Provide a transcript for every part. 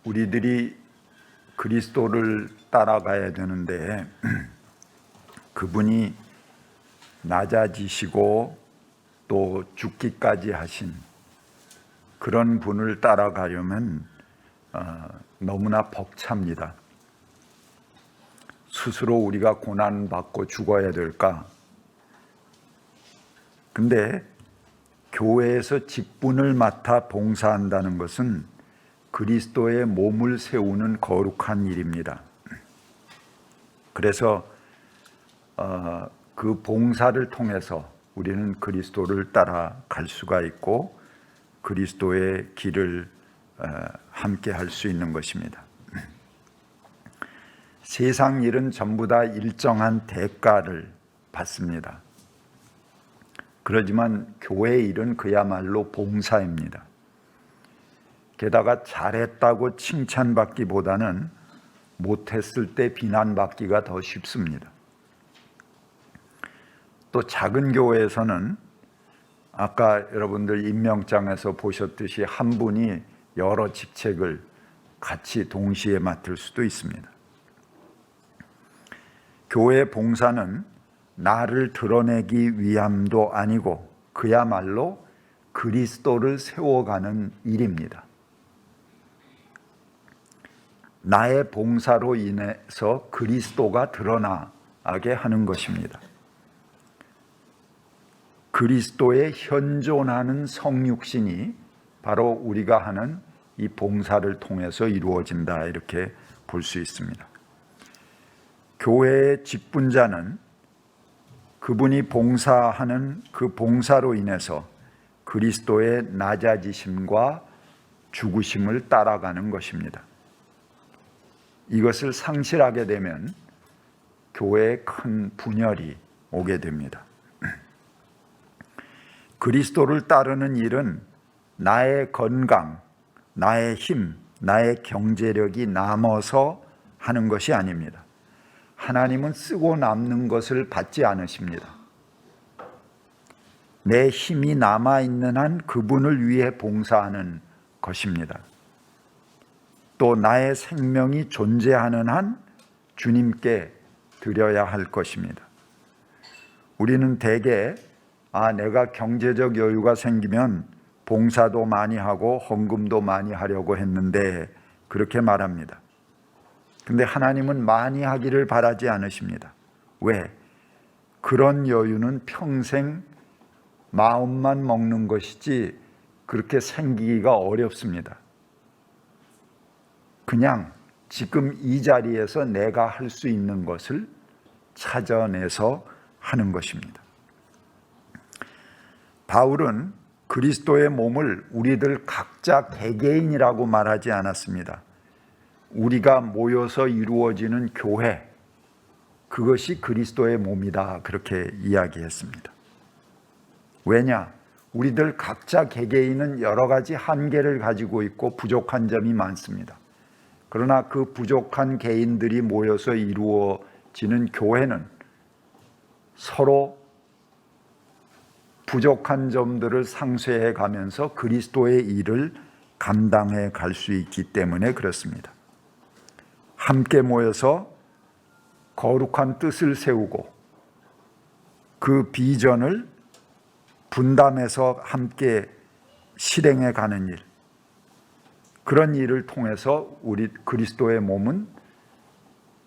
우리들이 그리스도를 따라가야 되는데 그분이 낮아지시고 또 죽기까지 하신 그런 분을 따라가려면 너무나 벅찹니다. 스스로 우리가 고난받고 죽어야 될까? 근데 교회에서 직분을 맡아 봉사한다는 것은 그리스도의 몸을 세우는 거룩한 일입니다. 그래서 그 봉사를 통해서 우리는 그리스도를 따라갈 수가 있고 그리스도의 길을 함께 할 수 있는 것입니다. 세상 일은 전부 다 일정한 대가를 받습니다. 그렇지만 교회 일은 그야말로 봉사입니다. 게다가 잘했다고 칭찬받기보다는 못했을 때 비난받기가 더 쉽습니다. 또 작은 교회에서는 아까 여러분들 임명장에서 보셨듯이 한 분이 여러 직책을 같이 동시에 맡을 수도 있습니다. 교회 봉사는 나를 드러내기 위함도 아니고 그야말로 그리스도를 세워가는 일입니다. 나의 봉사로 인해서 그리스도가 드러나게 하는 것입니다. 그리스도의 현존하는 성육신이 바로 우리가 하는 이 봉사를 통해서 이루어진다 이렇게 볼 수 있습니다. 교회의 직분자는 그분이 봉사하는 그 봉사로 인해서 그리스도의 낮아지심과 죽으심을 따라가는 것입니다. 이것을 상실하게 되면 교회에 큰 분열이 오게 됩니다. 그리스도를 따르는 일은 나의 건강, 나의 힘, 나의 경제력이 남아서 하는 것이 아닙니다. 하나님은 쓰고 남는 것을 받지 않으십니다. 내 힘이 남아있는 한 그분을 위해 봉사하는 것입니다. 또 나의 생명이 존재하는 한 주님께 드려야 할 것입니다. 우리는 대개 내가 경제적 여유가 생기면 봉사도 많이 하고 헌금도 많이 하려고 했는데 그렇게 말합니다. 근데 하나님은 많이 하기를 바라지 않으십니다. 왜? 그런 여유는 평생 마음만 먹는 것이지 그렇게 생기기가 어렵습니다. 그냥 지금 이 자리에서 내가 할 수 있는 것을 찾아내서 하는 것입니다. 바울은 그리스도의 몸을 우리들 각자 개개인이라고 말하지 않았습니다. 우리가 모여서 이루어지는 교회, 그것이 그리스도의 몸이다 그렇게 이야기했습니다. 왜냐? 우리들 각자 개개인은 여러 가지 한계를 가지고 있고 부족한 점이 많습니다. 그러나 그 부족한 개인들이 모여서 이루어지는 교회는 서로 부족한 점들을 상쇄해 가면서 그리스도의 일을 감당해 갈 수 있기 때문에 그렇습니다. 함께 모여서 거룩한 뜻을 세우고 그 비전을 분담해서 함께 실행해 가는 일, 그런 일을 통해서 우리 그리스도의 몸은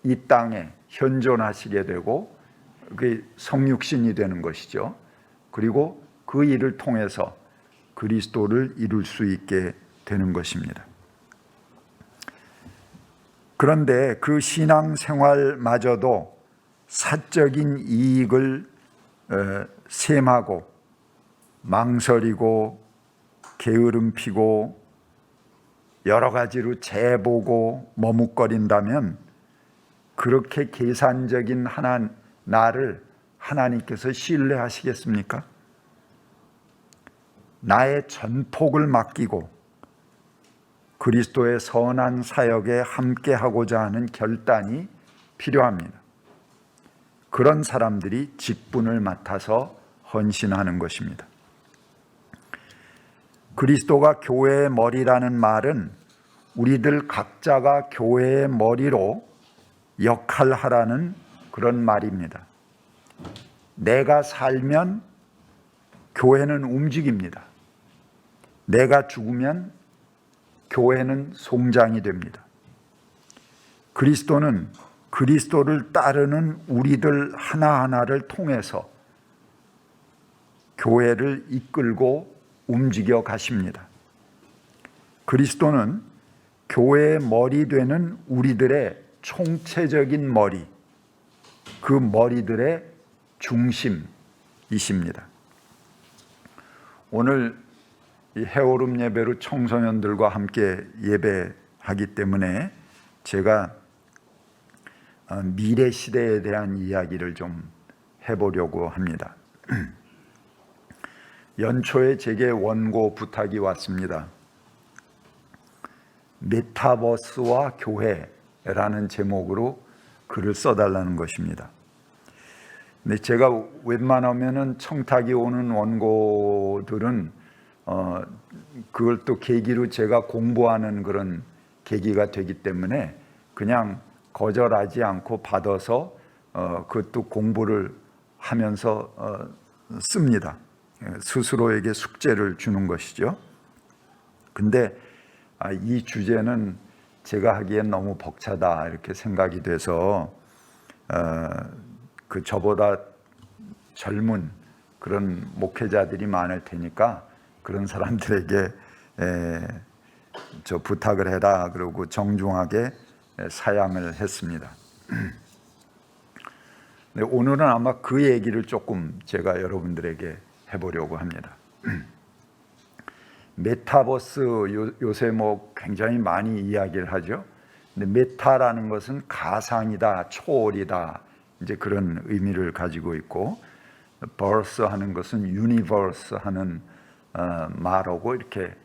이 땅에 현존하시게 되고 그게 성육신이 되는 것이죠. 그리고 그 일을 통해서 그리스도를 이룰 수 있게 되는 것입니다. 그런데 그 신앙생활마저도 사적인 이익을 셈하고 망설이고 게으름 피고 여러 가지로 재보고 머뭇거린다면 그렇게 계산적인 나를 하나님께서 신뢰하시겠습니까? 나의 전폭을 맡기고 그리스도의 선한 사역에 함께하고자 하는 결단이 필요합니다. 그런 사람들이 직분을 맡아서 헌신하는 것입니다. 그리스도가 교회의 머리라는 말은 우리들 각자가 교회의 머리로 역할하라는 그런 말입니다. 내가 살면 교회는 움직입니다. 내가 죽으면 교회는 송장이 됩니다. 그리스도는 그리스도를 따르는 우리들 하나하나를 통해서 교회를 이끌고 움직여 가십니다. 그리스도는 교회의 머리 되는 우리들의 총체적인 머리, 그 머리들의 중심이십니다. 오늘 이 해오름 예배로 청소년들과 함께 예배하기 때문에 제가 미래 시대에 대한 이야기를 좀 해보려고 합니다. 연초에 제게 원고 부탁이 왔습니다. 메타버스와 교회라는 제목으로 글을 써달라는 것입니다. 근데 제가 웬만하면은 청탁이 오는 원고들은 그걸 또 계기로 제가 공부하는 그런 계기가 되기 때문에 그냥 거절하지 않고 받아서 그것도 공부를 하면서 씁니다. 스스로에게 숙제를 주는 것이죠. 근데 이 주제는 제가 하기엔 너무 벅차다 이렇게 생각이 돼서 그 저보다 젊은 그런 목회자들이 많을 테니까 그런 사람들에게 저 부탁을 해라 그러고 정중하게 사양을 했습니다. 네, 오늘은 아마 그 얘기를 조금 제가 여러분들에게 해보려고 합니다. 메타버스 요새 뭐 굉장히 많이 이야기를 하죠. 근데 메타라는 것은 가상이다, 초월이다 이제 그런 의미를 가지고 있고, 버스 하는 것은 유니버스 하는 말하고 이렇게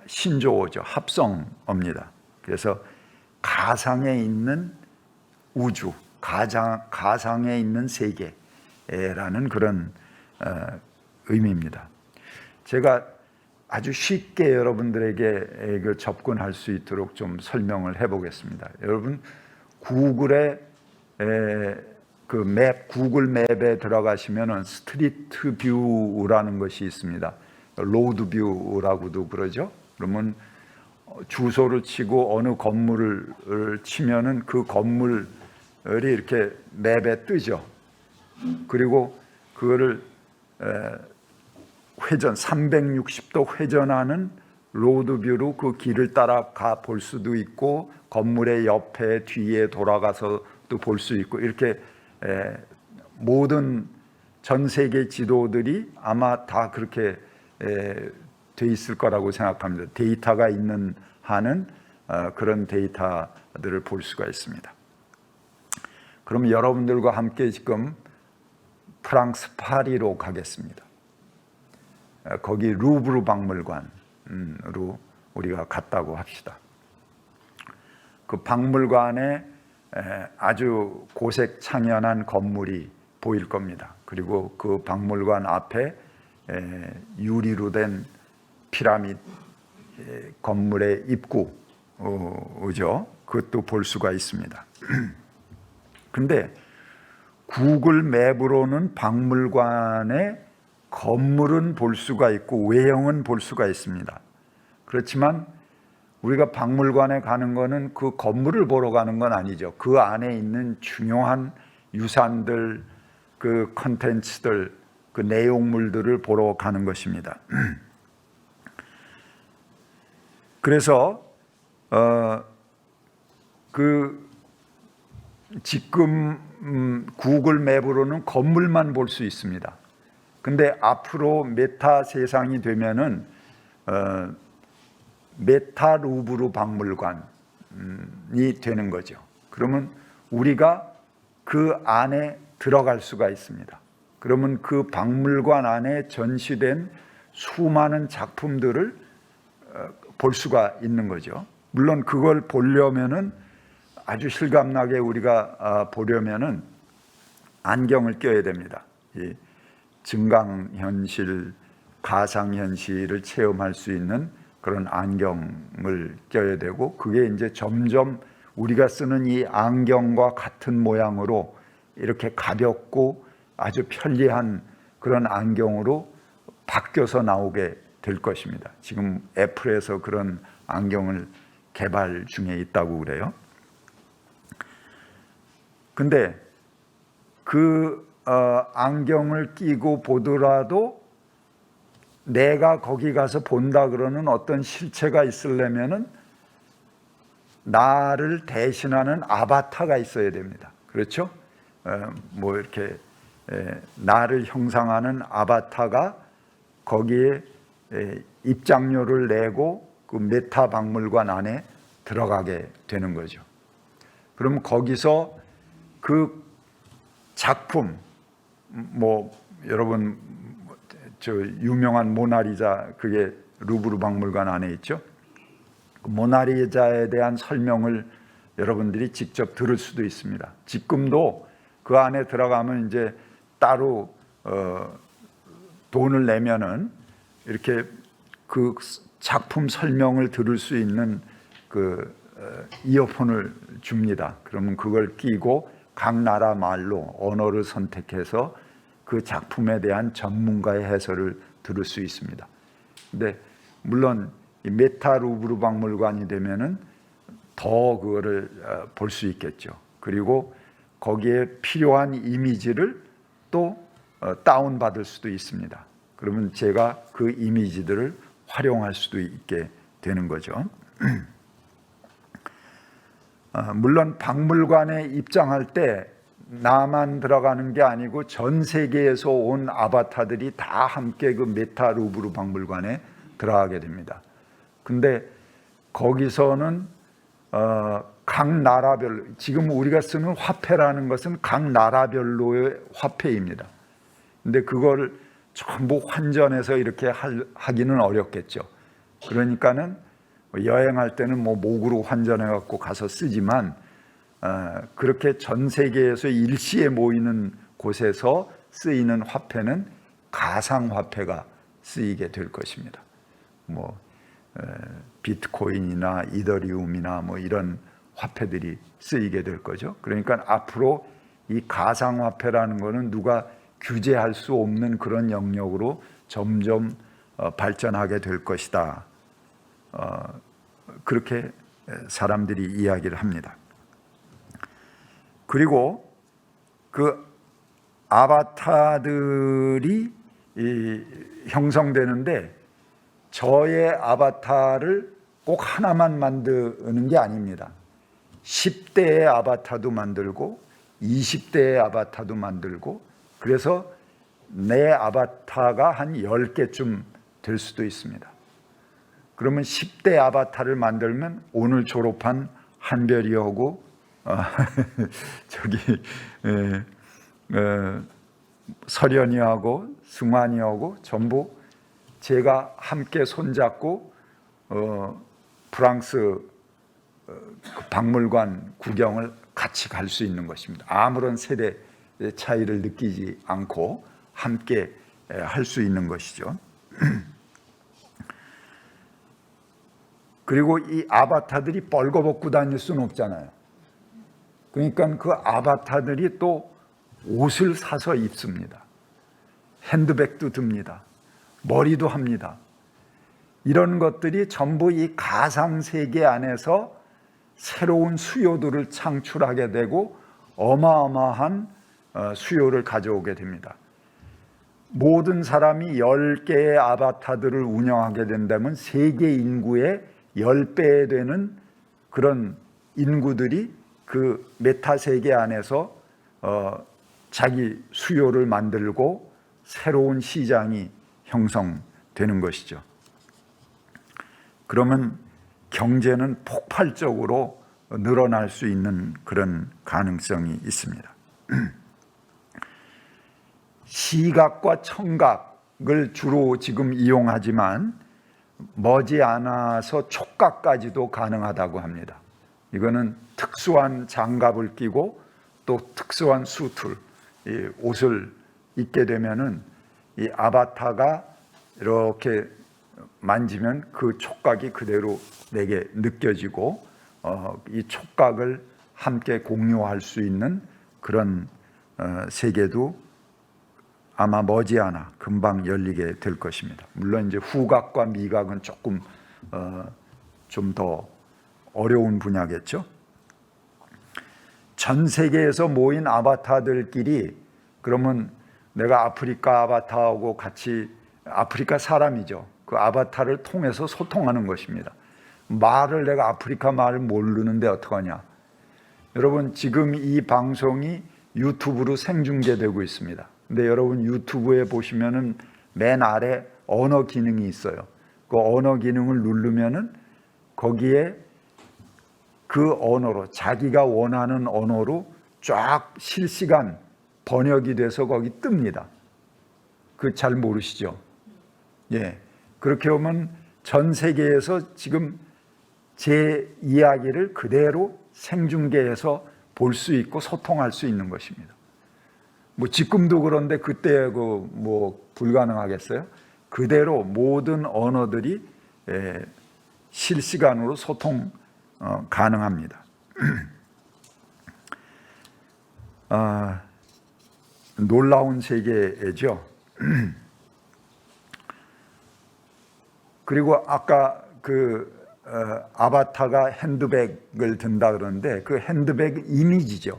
신조어죠. 합성어입니다. 그래서 가상에 있는 우주, 가상에 있는 세계라는 그런 의미입니다. 제가 아주 쉽게 여러분들에게 접근할 수 있도록 좀 설명을 해보겠습니다. 여러분 구글의 그 맵, 구글 맵에 들어가시면은 스트리트 뷰라는 것이 있습니다. 로드 뷰라고도 그러죠. 그러면 주소를 치고 어느 건물을 치면은 그 건물이 이렇게 맵에 뜨죠. 그리고 그거를 회전 360도 회전하는 로드뷰로 그 길을 따라가 볼 수도 있고 건물의 옆에 뒤에 돌아가서 또 볼 수 있고 이렇게 모든 전 세계 지도들이 아마 다 그렇게 돼 있을 거라고 생각합니다. 데이터가 있는 한은 그런 데이터들을 볼 수가 있습니다. 그럼 여러분들과 함께 지금 프랑스 파리로 가겠습니다. 거기 루브르 박물관으로 우리가 갔다고 합시다. 그 박물관에 아주 고색창연한 건물이 보일 겁니다. 그리고 그 박물관 앞에 유리로 된 피라미드 건물의 입구죠. 그것도 볼 수가 있습니다. 근데 구글 맵으로는 박물관의 건물은 볼 수가 있고 외형은 볼 수가 있습니다. 그렇지만 우리가 박물관에 가는 거는 그 건물을 보러 가는 건 아니죠. 그 안에 있는 중요한 유산들, 그 컨텐츠들, 그 내용물들을 보러 가는 것입니다. 그래서 지금 구글 맵으로는 건물만 볼 수 있습니다. 근데 앞으로 메타 세상이 되면은 메타 루브르 박물관이 되는 거죠. 그러면 우리가 그 안에 들어갈 수가 있습니다. 그러면 그 박물관 안에 전시된 수많은 작품들을 볼 수가 있는 거죠. 물론 그걸 보려면은 아주 실감나게 우리가 보려면은 안경을 껴야 됩니다. 이 증강현실 가상현실을 체험할 수 있는 그런 안경을 껴야 되고, 그게 이제 점점 우리가 쓰는 이 안경과 같은 모양으로 이렇게 가볍고 아주 편리한 그런 안경으로 바뀌어서 나오게 될 것입니다. 지금 애플에서 그런 안경을 개발 중에 있다고 그래요. 근데 그 안경을 끼고 보더라도 내가 거기 가서 본다 그러는 어떤 실체가 있으려면은 나를 대신하는 아바타가 있어야 됩니다. 그렇죠? 뭐 이렇게 나를 형상하는 아바타가 거기에 입장료를 내고 그 메타 박물관 안에 들어가게 되는 거죠. 그럼 거기서 그 작품, 뭐 여러분 저 유명한 모나리자, 그게 루브르 박물관 안에 있죠. 모나리자에 대한 설명을 여러분들이 직접 들을 수도 있습니다. 지금도 그 안에 들어가면 이제 따로 돈을 내면은 이렇게 그 작품 설명을 들을 수 있는 그 이어폰을 줍니다. 그러면 그걸 끼고 각 나라 말로 언어를 선택해서 그 작품에 대한 전문가의 해설을 들을 수 있습니다. 근데 물론 이 메타 루브르 박물관이 되면은 더 그거를 볼 수 있겠죠. 그리고 거기에 필요한 이미지를 또 다운 받을 수도 있습니다. 그러면 제가 그 이미지들을 활용할 수도 있게 되는 거죠. 물론 박물관에 입장할 때 나만 들어가는 게 아니고 전 세계에서 온 아바타들이 다 함께 그 메타 루브르 박물관에 들어가게 됩니다. 근데 거기서는 각 나라별로, 지금 우리가 쓰는 화폐라는 것은 각 나라별로의 화폐입니다. 근데 그걸 전부 환전해서 이렇게 하기는 어렵겠죠. 그러니까는 여행할 때는 뭐 목으로 환전해 갖고 가서 쓰지만 그렇게 전 세계에서 일시에 모이는 곳에서 쓰이는 화폐는 가상 화폐가 쓰이게 될 것입니다. 뭐 비트코인이나 이더리움이나 뭐 이런 화폐들이 쓰이게 될 거죠. 그러니까 앞으로 이 가상 화폐라는 거는 누가 규제할 수 없는 그런 영역으로 점점 발전하게 될 것이다. 그렇게 사람들이 이야기를 합니다. 그리고 그 아바타들이 형성되는데 저의 아바타를 꼭 하나만 만드는 게 아닙니다. 10대의 아바타도 만들고 20대의 아바타도 만들고, 그래서 내 아바타가 한 10개쯤 될 수도 있습니다. 그러면 10대 아바타를 만들면 오늘 졸업한 한별이하고 저기 설현이하고 승환이하고 전부 제가 함께 손잡고 프랑스 박물관 구경을 같이 갈 수 있는 것입니다. 아무런 세대 차이를 느끼지 않고 함께 할 수 있는 것이죠. 그리고 이 아바타들이 벌거벗고 다닐 수는 없잖아요. 그러니까 그 아바타들이 또 옷을 사서 입습니다. 핸드백도 듭니다. 머리도 합니다. 이런 것들이 전부 이 가상세계 안에서 새로운 수요들을 창출하게 되고 어마어마한 수요를 가져오게 됩니다. 모든 사람이 10개의 아바타들을 운영하게 된다면 세계 인구의 10배 되는 그런 인구들이 그 메타세계 안에서 자기 수요를 만들고 새로운 시장이 형성되는 것이죠. 그러면 경제는 폭발적으로 늘어날 수 있는 그런 가능성이 있습니다. 시각과 청각을 주로 지금 이용하지만 머지않아서 촉각까지도 가능하다고 합니다. 이거는 특수한 장갑을 끼고 또 특수한 수트, 이 옷을 입게 되면은 이 아바타가 이렇게 만지면 그 촉각이 그대로 내게 느껴지고 이 촉각을 함께 공유할 수 있는 그런 세계도 아마 머지않아 금방 열리게 될 것입니다. 물론 이제 후각과 미각은 조금 좀 더 어려운 분야겠죠. 전 세계에서 모인 아바타들끼리, 그러면 내가 아프리카 아바타하고 같이, 아프리카 사람이죠. 그 아바타를 통해서 소통하는 것입니다. 말을 내가 아프리카 말을 모르는데 어떡하냐. 여러분, 지금 이 방송이 유튜브로 생중계되고 있습니다. 근데 여러분 유튜브에 보시면은 맨 아래 언어 기능이 있어요. 그 언어 기능을 누르면은 거기에 그 언어로, 자기가 원하는 언어로 쫙 실시간 번역이 돼서 거기 뜹니다. 그 잘 모르시죠? 예. 그렇게 보면 전 세계에서 지금 제 이야기를 그대로 생중계해서 볼 수 있고 소통할 수 있는 것입니다. 뭐 지금도 그런데 그때 불가능하겠어요? 그대로 모든 언어들이 실시간으로 소통 가능합니다. 놀라운 세계죠. 그리고 아까 아바타가 핸드백을 든다 그러는데 그 핸드백 이미지죠.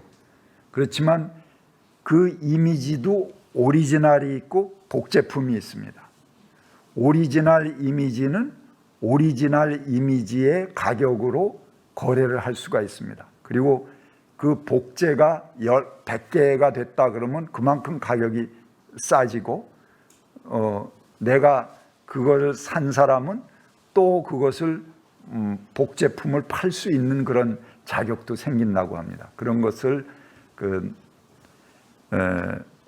그렇지만 그 이미지도 오리지널이 있고 복제품이 있습니다. 오리지널 이미지는 오리지널 이미지의 가격으로 거래를 할 수가 있습니다. 그리고 그 복제가 100개가 됐다 그러면 그만큼 가격이 싸지고 내가 그걸 산 사람은 또 그것을 복제품을 팔 수 있는 그런 자격도 생긴다고 합니다. 그런 것을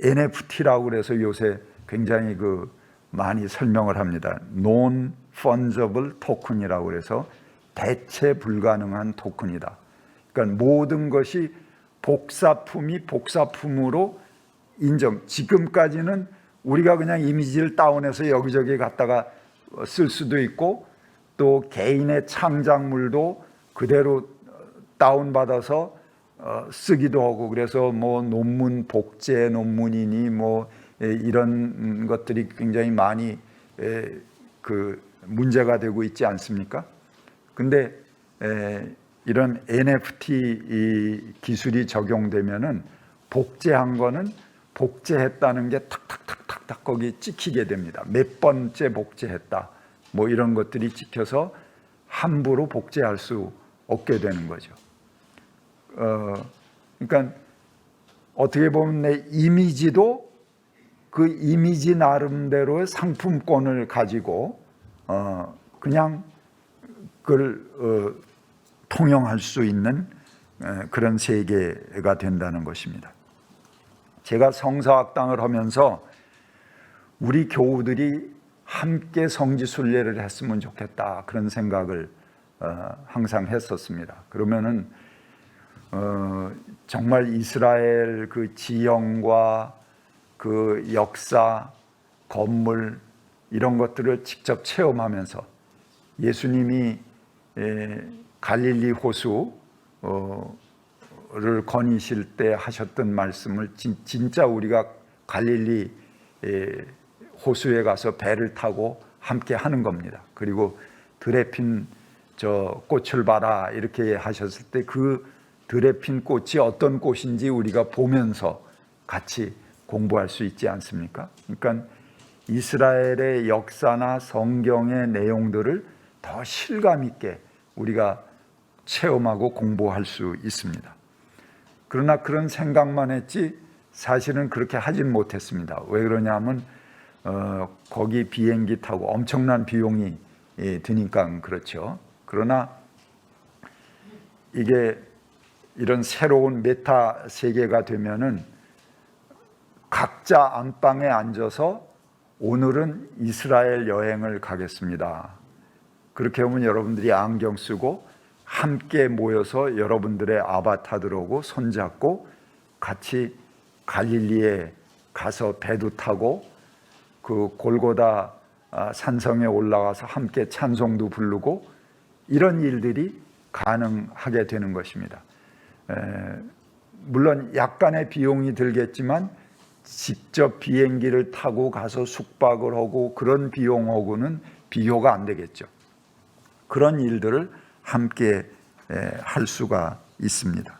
NFT라고 그래서 요새 굉장히 많이 설명을 합니다. Non-Fungible Token이라고 그래서 대체 불가능한 토큰이다. 그러니까 모든 것이 복사품이 복사품으로 인정. 지금까지는 우리가 그냥 이미지를 다운해서 여기저기 갖다가 쓸 수도 있고 또 개인의 창작물도 그대로 다운받아서 쓰기도 하고, 그래서 논문 복제 논문이니 이런 것들이 굉장히 많이 문제가 되고 있지 않습니까? 근데 이런 NFT 기술이 적용되면은 복제한 거는 복제했다는 게 탁탁탁탁탁 거기 찍히게 됩니다. 몇 번째 복제했다. 이런 것들이 찍혀서 함부로 복제할 수 없게 되는 거죠. 그러니까 어떻게 보면 내 이미지도 그 이미지 나름대로의 상품권을 가지고 그냥 그걸 통용할 수 있는 그런 세계가 된다는 것입니다. 제가 성서학당을 하면서 우리 교우들이 함께 성지순례를 했으면 좋겠다, 그런 생각을 항상 했었습니다. 그러면은 정말 이스라엘 그 지형과 그 역사, 건물 이런 것들을 직접 체험하면서 예수님이 갈릴리 호수를 거니실 때 하셨던 말씀을 진짜 우리가 갈릴리 호수에 가서 배를 타고 함께 하는 겁니다. 그리고 들에 핀 꽃을 봐라 이렇게 하셨을 때 그 들에 핀 꽃이 어떤 꽃인지 우리가 보면서 같이 공부할 수 있지 않습니까? 그러니까 이스라엘의 역사나 성경의 내용들을 더 실감 있게 우리가 체험하고 공부할 수 있습니다. 그러나 그런 생각만 했지 사실은 그렇게 하진 못했습니다. 왜 그러냐면 거기 비행기 타고 엄청난 비용이 드니까 그렇죠. 그러나 이게 이런 새로운 메타 세계가 되면은 각자 안방에 앉아서 오늘은 이스라엘 여행을 가겠습니다. 그렇게 하면 여러분들이 안경 쓰고 함께 모여서 여러분들의 아바타들하고 손잡고 같이 갈릴리에 가서 배도 타고 그 골고다 산성에 올라가서 함께 찬송도 부르고 이런 일들이 가능하게 되는 것입니다. 물론 약간의 비용이 들겠지만 직접 비행기를 타고 가서 숙박을 하고 그런 비용하고는 비교가 안 되겠죠. 그런 일들을 함께 할 수가 있습니다.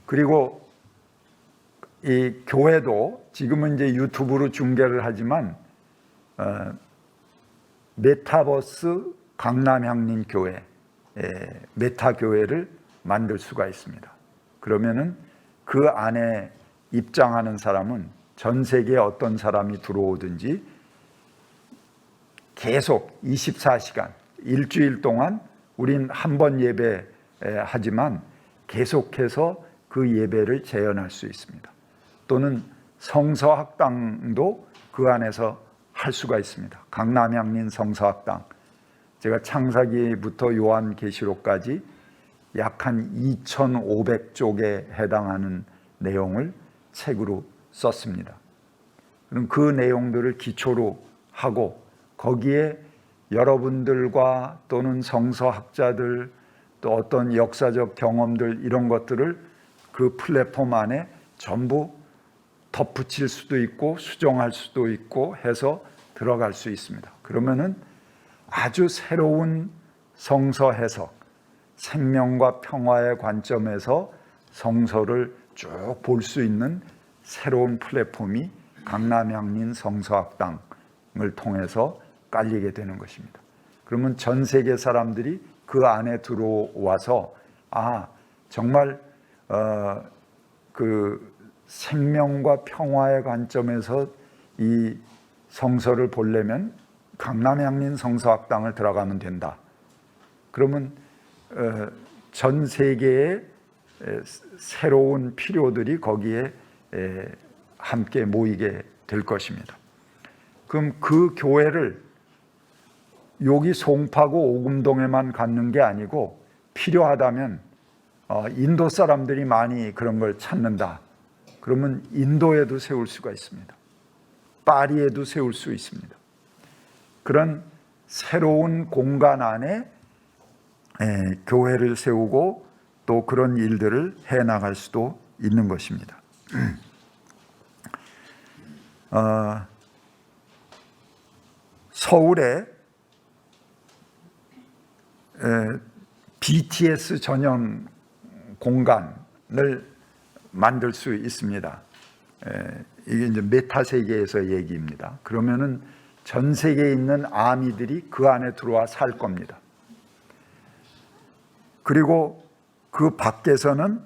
그리고 이 교회도 지금은 이제 유튜브로 중계를 하지만 메타버스 강남향림교회, 메타교회를 만들 수가 있습니다. 그러면은 그 안에 입장하는 사람은 전 세계에 어떤 사람이 들어오든지 계속 24시간, 일주일 동안 우린 한 번 예배하지만 계속해서 그 예배를 재현할 수 있습니다. 또는 성서학당도 그 안에서 할 수가 있습니다. 강남향림 성서학당, 제가 창사기부터 요한계시록까지 약 한 2,500쪽에 해당하는 내용을 책으로 썼습니다. 그럼 그 내용들을 기초로 하고 거기에 여러분들과 또는 성서학자들 또 어떤 역사적 경험들 이런 것들을 그 플랫폼 안에 전부 덧붙일 수도 있고 수정할 수도 있고 해서 들어갈 수 있습니다. 그러면은 아주 새로운 성서 해석, 생명과 평화의 관점에서 성서를 쭉 볼 수 있는 새로운 플랫폼이 강남향림 성서학당을 통해서 깔리게 되는 것입니다. 그러면 전 세계 사람들이 그 안에 들어와서 정말 그 생명과 평화의 관점에서 이 성서를 보려면 강남향림 성서학당을 들어가면 된다. 그러면 전 세계의 새로운 필요들이 거기에 함께 모이게 될 것입니다. 그럼 그 교회를 여기 송파구 오금동에만 갖는 게 아니고 필요하다면 인도 사람들이 많이 그런 걸 찾는다. 그러면 인도에도 세울 수가 있습니다. 파리에도 세울 수 있습니다. 그런 새로운 공간 안에 교회를 세우고 또 그런 일들을 해나갈 수도 있는 것입니다. 서울에 BTS 전용 공간을 만들 수 있습니다. 이게 이제 메타 세계에서 얘기입니다. 그러면은 전 세계에 있는 아미들이 그 안에 들어와 살 겁니다. 그리고 그 밖에서는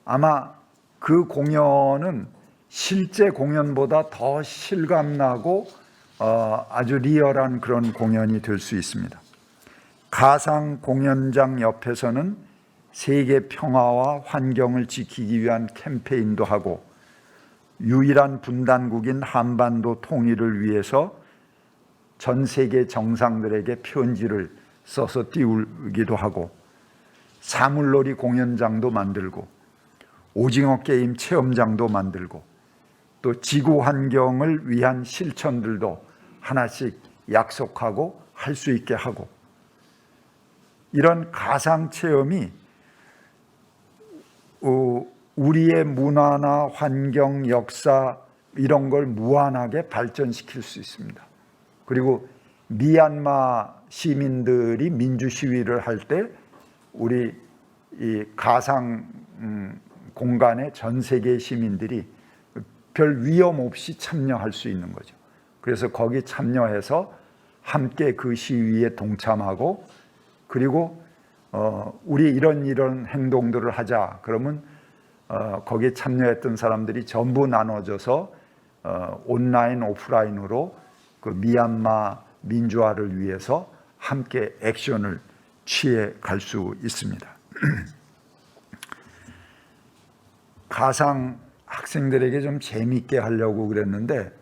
아마 그 공연은 실제 공연보다 더 실감나고 아주 리얼한 그런 공연이 될 수 있습니다. 가상 공연장 옆에서는 세계 평화와 환경을 지키기 위한 캠페인도 하고 유일한 분단국인 한반도 통일을 위해서 전 세계 정상들에게 편지를 써서 띄우기도 하고 사물놀이 공연장도 만들고 오징어 게임 체험장도 만들고 또 지구 환경을 위한 실천들도 하나씩 약속하고 할 수 있게 하고 이런 가상 체험이 우리의 문화나 환경, 역사 이런 걸 무한하게 발전시킬 수 있습니다. 그리고 미얀마 시민들이 민주 시위를 할 때 우리 이 가상 공간에 전 세계 시민들이 별 위험 없이 참여할 수 있는 거죠. 그래서 거기 참여해서 함께 그 시위에 동참하고 그리고 우리 이런 행동들을 하자. 그러면 거기에 참여했던 사람들이 전부 나눠져서 온라인, 오프라인으로 그 미얀마 민주화를 위해서 함께 액션을 취해 갈 수 있습니다. 가상 학생들에게 좀 재미있게 하려고 그랬는데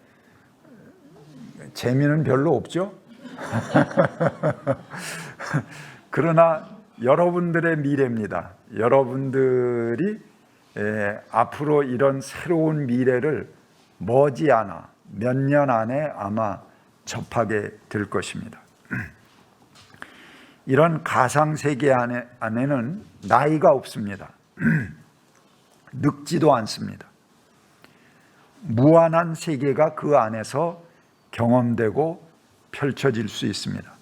재미는 별로 없죠? 그러나 여러분들의 미래입니다. 여러분들이 앞으로 이런 새로운 미래를 머지않아 몇 년 안에 아마 접하게 될 것입니다. 이런 가상세계 안에는 나이가 없습니다. 늙지도 않습니다. 무한한 세계가 그 안에서 경험되고 펼쳐질 수 있습니다.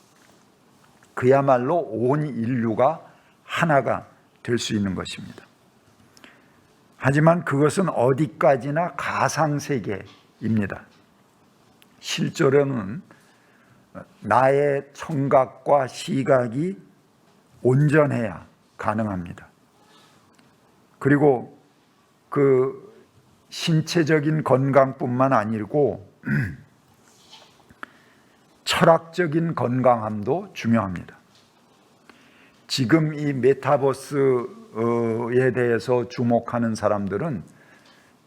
그야말로 온 인류가 하나가 될 수 있는 것입니다. 하지만 그것은 어디까지나 가상세계입니다. 실제로는 나의 청각과 시각이 온전해야 가능합니다. 그리고 그 신체적인 건강뿐만 아니고 철학적인 건강함도 중요합니다. 지금 이 메타버스에 대해서 주목하는 사람들은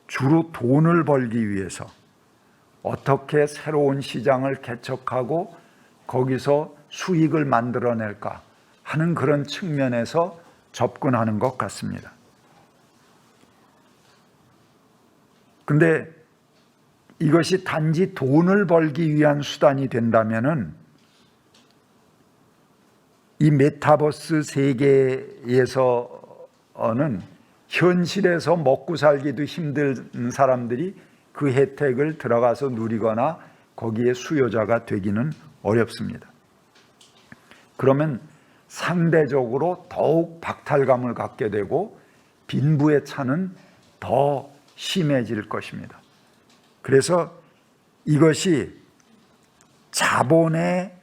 주로 돈을 벌기 위해서 어떻게 새로운 시장을 개척하고 거기서 수익을 만들어낼까 하는 그런 측면에서 접근하는 것 같습니다. 근데 이것이 단지 돈을 벌기 위한 수단이 된다면은 이 메타버스 세계에서는 현실에서 먹고 살기도 힘든 사람들이 그 혜택을 들어가서 누리거나 거기에 수요자가 되기는 어렵습니다. 그러면 상대적으로 더욱 박탈감을 갖게 되고 빈부의 차는 더 심해질 것입니다. 그래서 이것이 자본의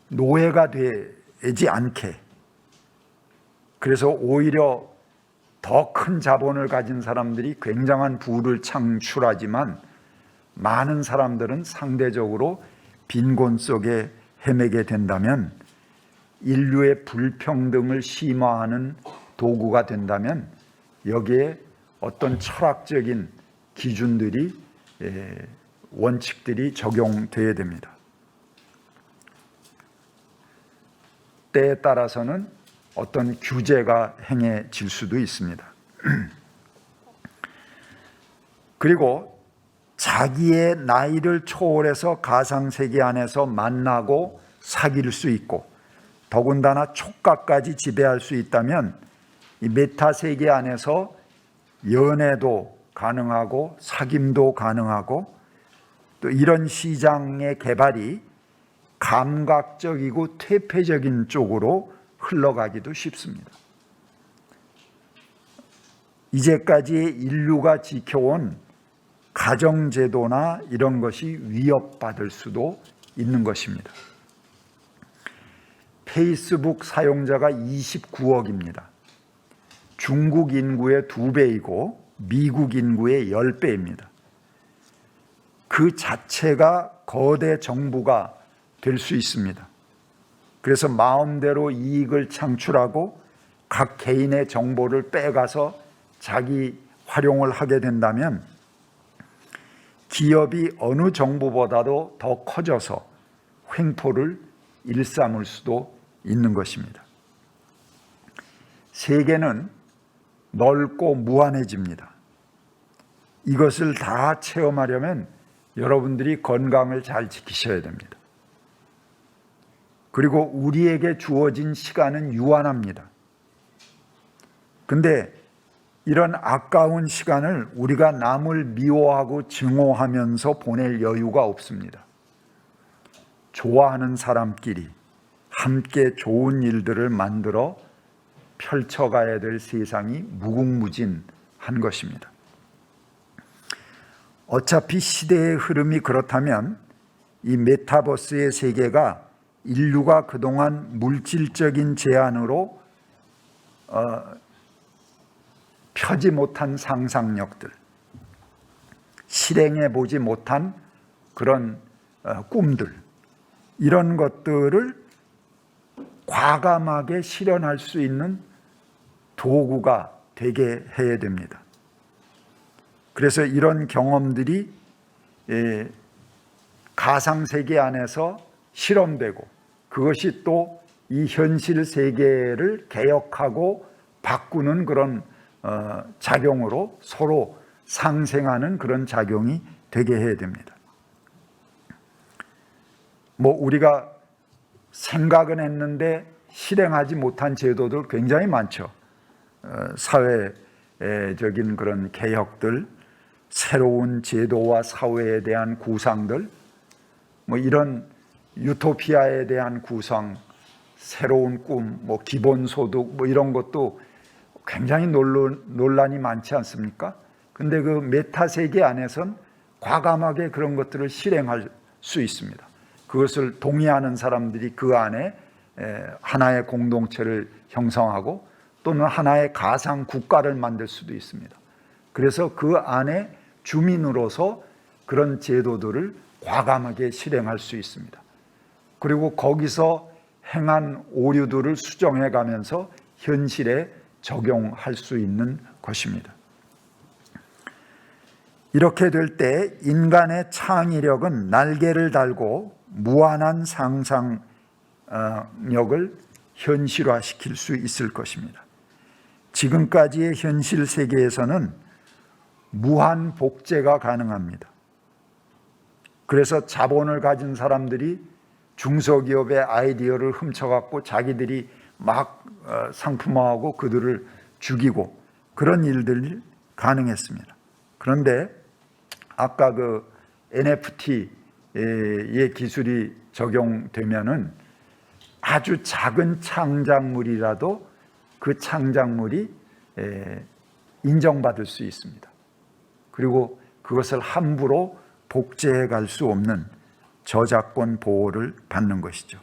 노예가 되지 않게, 그래서 오히려 더 큰 자본을 가진 사람들이 굉장한 부를 창출하지만 많은 사람들은 상대적으로 빈곤 속에 헤매게 된다면, 인류의 불평등을 심화하는 도구가 된다면 여기에 어떤 철학적인 기준들이, 원칙들이 적용되어야 됩니다. 때에 따라서는 어떤 규제가 행해질 수도 있습니다. 그리고 자기의 나이를 초월해서 가상세계 안에서 만나고 사귈 수 있고 더군다나 촉각까지 지배할 수 있다면 이 메타세계 안에서 연애도 가능하고 사귐도 가능하고 또 이런 시장의 개발이 감각적이고 퇴폐적인 쪽으로 흘러가기도 쉽습니다. 이제까지 인류가 지켜온 가정제도나 이런 것이 위협받을 수도 있는 것입니다. 페이스북 사용자가 29억입니다. 중국 인구의 2배이고 미국 인구의 10배입니다. 그 자체가 거대 정부가 될 수 있습니다. 그래서 마음대로 이익을 창출하고 각 개인의 정보를 빼가서 자기 활용을 하게 된다면 기업이 어느 정부보다도 더 커져서 횡포를 일삼을 수도 있는 것입니다. 세계는 넓고 무한해집니다. 이것을 다 체험하려면 여러분들이 건강을 잘 지키셔야 됩니다. 그리고 우리에게 주어진 시간은 유한합니다. 근데 이런 아까운 시간을 우리가 남을 미워하고 증오하면서 보낼 여유가 없습니다. 좋아하는 사람끼리 함께 좋은 일들을 만들어 펼쳐가야 될 세상이 무궁무진한 것입니다. 어차피 시대의 흐름이 그렇다면 이 메타버스의 세계가 인류가 그동안 물질적인 제한으로 펴지 못한 상상력들, 실행해 보지 못한 그런 꿈들, 이런 것들을 과감하게 실현할 수 있는 도구가 되게 해야 됩니다. 그래서 이런 경험들이 가상세계 안에서 실험되고 그것이 또 이 현실 세계를 개혁하고 바꾸는 그런 작용으로 서로 상생하는 그런 작용이 되게 해야 됩니다. 뭐 우리가 생각은 했는데 실행하지 못한 제도들 굉장히 많죠. 사회적인 그런 개혁들, 새로운 제도와 사회에 대한 구상들, 뭐 이런 유토피아에 대한 구상, 새로운 꿈, 뭐 기본소득 뭐 이런 것도 굉장히 논란이 많지 않습니까? 근데 그 메타 세계 안에선 과감하게 그런 것들을 실행할 수 있습니다. 그것을 동의하는 사람들이 그 안에 하나의 공동체를 형성하고 또는 하나의 가상 국가를 만들 수도 있습니다. 그래서 그 안에 주민으로서 그런 제도들을 과감하게 실행할 수 있습니다. 그리고 거기서 행한 오류들을 수정해 가면서 현실에 적용할 수 있는 것입니다. 이렇게 될 때 인간의 창의력은 날개를 달고 무한한 상상력을 현실화시킬 수 있을 것입니다. 지금까지의 현실 세계에서는 무한 복제가 가능합니다. 그래서 자본을 가진 사람들이 중소기업의 아이디어를 훔쳐갖고 자기들이 막 상품화하고 그들을 죽이고 그런 일들이 가능했습니다. 그런데 아까 그 NFT의 기술이 적용되면은 아주 작은 창작물이라도 그 창작물이 인정받을 수 있습니다. 그리고 그것을 함부로 복제해 갈 수 없는 저작권 보호를 받는 것이죠.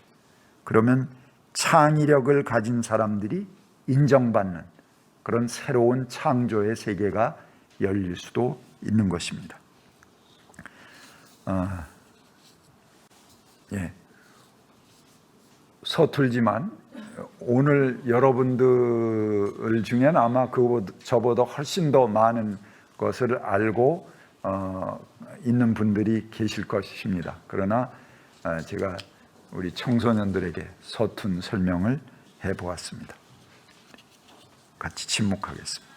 그러면 창의력을 가진 사람들이 인정받는 그런 새로운 창조의 세계가 열릴 수도 있는 것입니다. 서툴지만 오늘 여러분들 중에는 아마 저보다 훨씬 더 많은 것을 알고 있는 분들이 계실 것입니다. 그러나 제가 우리 청소년들에게 서툰 설명을 해보았습니다. 같이 침묵하겠습니다.